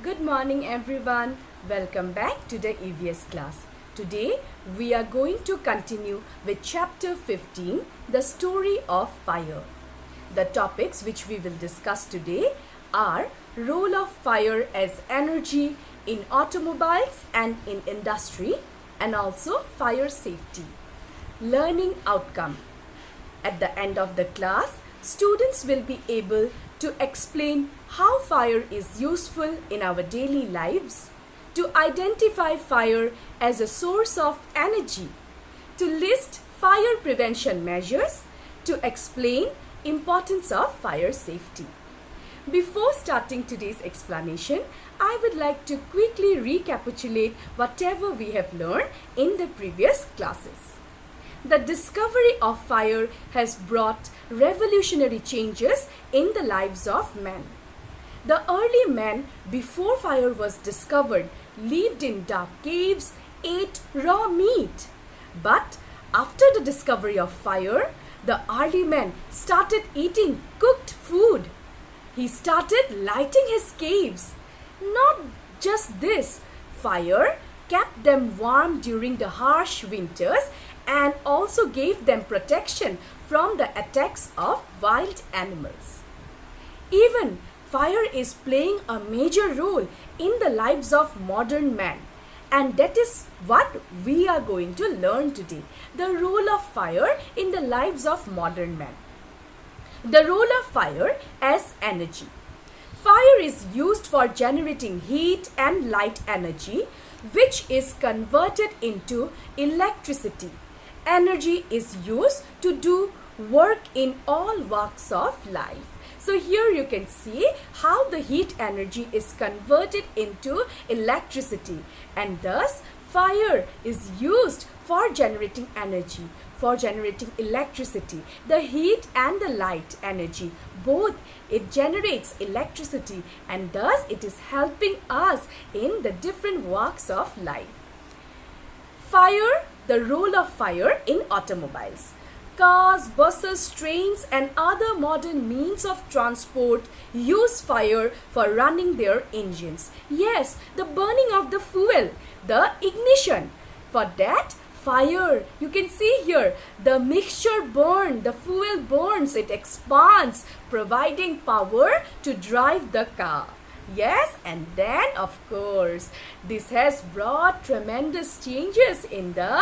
Good morning everyone. Welcome back to the EVS class. Today we are going to continue with chapter 15, the story of fire. The topics which we will discuss today are role of fire as energy in automobiles and in industry, and also fire safety. Learning outcome. At the end of the class, students will be able to explain how fire is useful in our daily lives, to identify fire as a source of energy, to list fire prevention measures, to explain importance of fire safety. Before starting today's explanation, I would like to quickly recapitulate whatever we have learned in the previous classes. The discovery of fire has brought revolutionary changes in the lives of men. The early men, before fire was discovered, lived in dark caves, ate raw meat. But after the discovery of fire, the early men started eating cooked food. He started lighting his caves. Not just this, fire kept them warm during the harsh winters and also gave them protection from the attacks of wild animals. Even fire is playing a major role in the lives of modern man, and that is what we are going to learn today, the role of fire in the lives of modern man. The role of fire as energy. Fire is used for generating heat and light energy, which is converted into electricity. Energy is used to do work in all walks of life. So here you can see how the heat energy is converted into electricity, and thus fire is used for generating energy, for generating electricity. The heat and the light energy, both it generates electricity, and thus it is helping us in the different walks of life. Fire, the role of fire in automobiles. Cars, buses, trains and other modern means of transport use fire for running their engines. Yes, the burning of the fuel, the ignition. For that, fire, you can see here, the mixture burns, the fuel burns, it expands, providing power to drive the car. Yes, and then of course, this has brought tremendous changes in the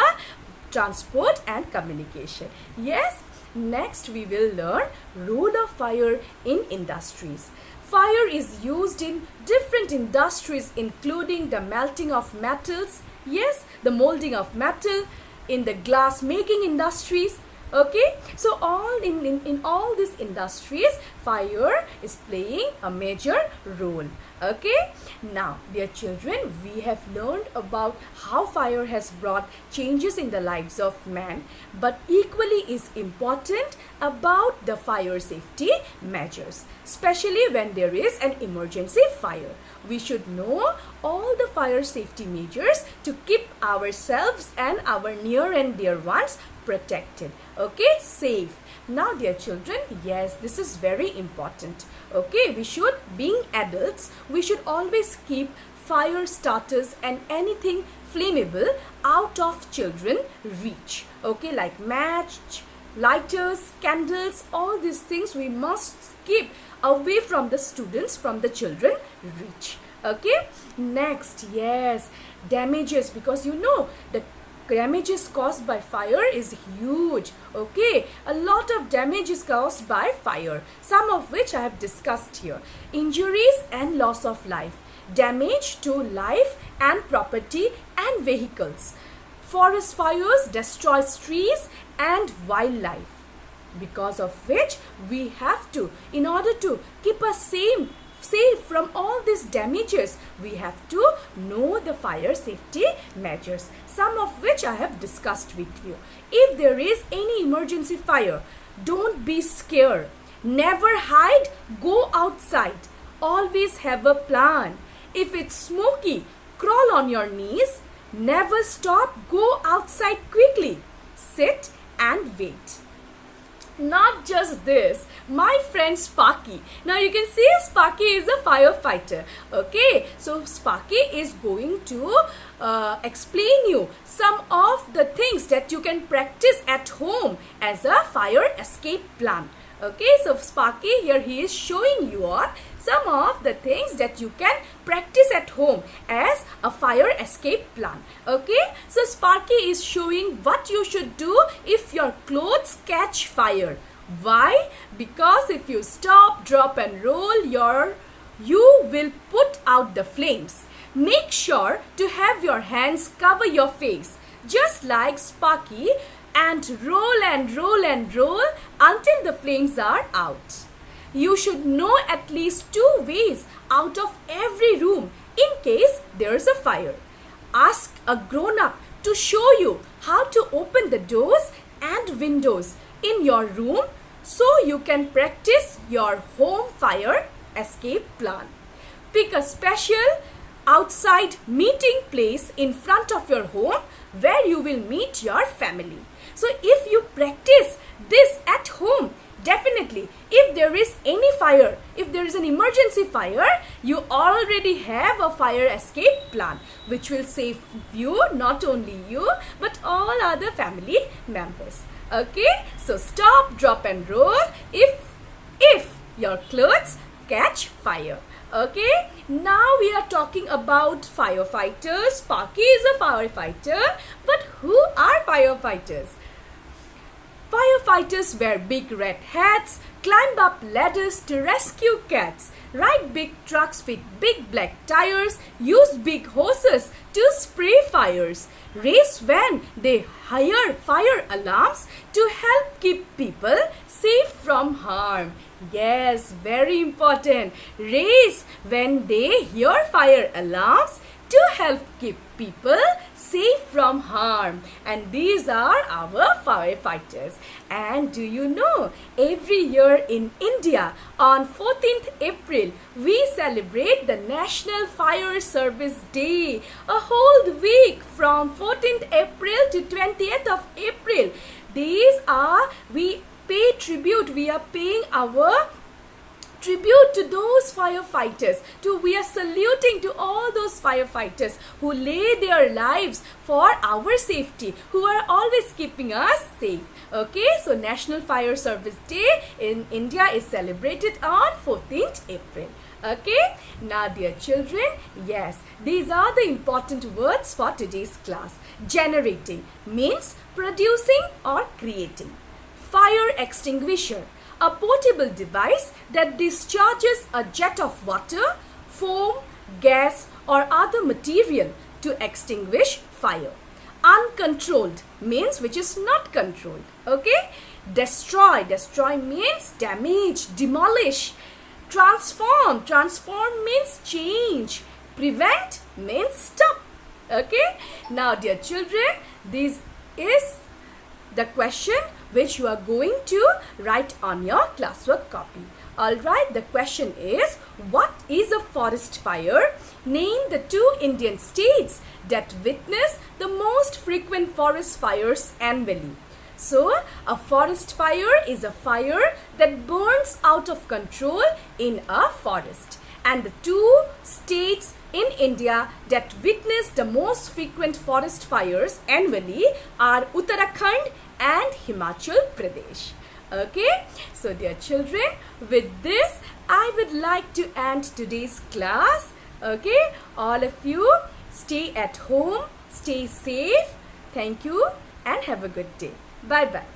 transport and communication. Yes, next we will learn role of fire in industries. Fire is used in different industries, including the melting of metals, yes, the molding of metal, in the glass making industries. Okay, so in all these industries, fire is playing a major role. Okay, now dear children, we have learned about how fire has brought changes in the lives of man, but equally is important about the fire safety measures, especially when there is an emergency fire. We should know all the fire safety measures to keep ourselves and our near and dear ones protected. Okay, safe. Now dear children, yes, this is very important. Okay, we should, being adults, we should always keep fire starters and anything flammable out of children reach. Okay, like match, lighters, candles, all these things we must keep away from the students, from the children reach. Okay, next, yes, damages, because you know the damages caused by fire is huge. Okay, a lot of damage is caused by fire, some of which I have discussed here. Injuries and loss of life, damage to life and property and vehicles. Forest fires destroys trees and wildlife, because of which we have to, in order to keep us safe from all these damages, we have to know the fire safety measures, some of which I have discussed with you. If there is any emergency fire, don't be scared. Never hide, go outside. Always have a plan. If it's smoky, crawl on your knees. Never stop, go outside quickly. Sit and wait. Not just this, my friend Sparky. Now you can see Sparky is a firefighter. Okay, so Sparky is going to explain you some of the things that you can practice at home as a fire escape plan. Okay, so Sparky here he is showing you all some of the things that you can practice at home as a fire escape plan. Okay, so Sparky is showing what you should do if your clothes catch fire. Why? Because if you stop, drop and roll, you will put out the flames. Make sure to have your hands cover your face, just like Sparky, and roll and roll and roll until the flames are out. You should know at least 2 ways out of every room in case there is a fire. Ask a grown-up to show you how to open the doors and windows in your room so you can practice your home fire escape plan. Pick a special outside meeting place in front of your home where you will meet your family. So if you practice this at home, definitely if there is any fire, if there is an emergency fire, you already have a fire escape plan which will save you, not only you, but all other family members. Okay, so stop, drop and roll if your clothes catch fire. Okay, now we are talking about firefighters. Sparky is a firefighter, but who are firefighters? Firefighters wear big red hats, climb up ladders to rescue cats, ride big trucks with big black tires, use big hoses to spray fires, race when they hire fire alarms to help keep people safe from harm. Yes, very important. Race when they hear fire alarms to help keep people safe from harm. And these are our firefighters. And do you know, every year in India on 14th April, we celebrate the National Fire Service Day. A whole week from 14th April to 20th of April. We pay tribute. We are paying our tribute to those firefighters. We are saluting to all those firefighters who lay their lives for our safety, who are always keeping us safe. Okay, so National Fire Service Day in India is celebrated on 14th April. Okay, now dear children, yes, these are the important words for today's class. Generating means producing or creating. Fire extinguisher, a portable device that discharges a jet of water, foam, gas or other material to extinguish fire. Uncontrolled means which is not controlled. Okay? Destroy means damage, demolish. Transform means change. Prevent means stop. Okay? Now dear children, this is the question which you are going to write on your classwork copy. Alright, the question is, what is a forest fire? Name the 2 Indian states that witness the most frequent forest fires annually. So, a forest fire is a fire that burns out of control in a forest. And the 2 states in India that witness the most frequent forest fires annually are Uttarakhand and Himachal Pradesh. Okay, so dear children, with this I would like to end today's class. Okay, all of you stay at home, stay safe. Thank you and have a good day. Bye bye.